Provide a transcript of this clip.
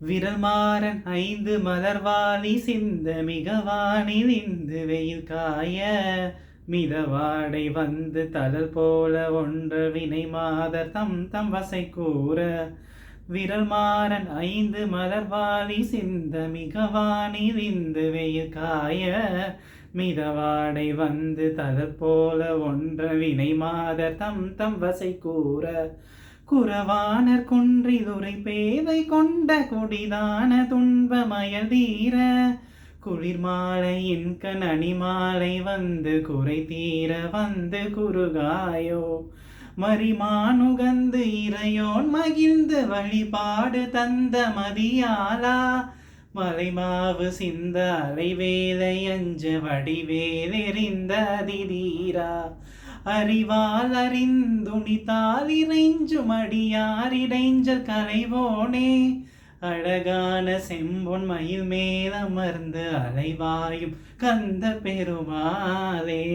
விரல்மாறன் 5 மலர்வாலி சிந்த மிகவானில் இந்து வெயில் காய மிதவாடை வந்து தளல் போல ஒன்ற வினை மாதர் தம் தம் வசை கூற விரல்மாறன் 5 மலர்வாலி சிந்த மிகவானில் இந்து வெயில் காய மிதவாடை வந்து தளல் போல ஒன்ற வினை மாதர் தம் தம் வசை கூற குறவானர் குன்றிதுரை பேதை கொண்ட கொடிதான துன்பமயல் தீர குளிர் மாலையின் கனி மாலை வந்து குறை தீர வந்து குறுகாயோ மரிமானுகந்து இறையோன் மகிழ்ந்து வழிபாடு தந்த மதியாலா மலைமாவு சிந்த அலைவேலை அஞ்ச வடிவேலெறிந்த அதிதீரா அறிவால் அறிந்துணித்தால் இறைஞ்சும் அடியாரிடைஞ்சல் கலைவோனே அழகான செம்பொன் மயில் மேலமர்ந்து அலைவாயும் கந்த பெருமாளே.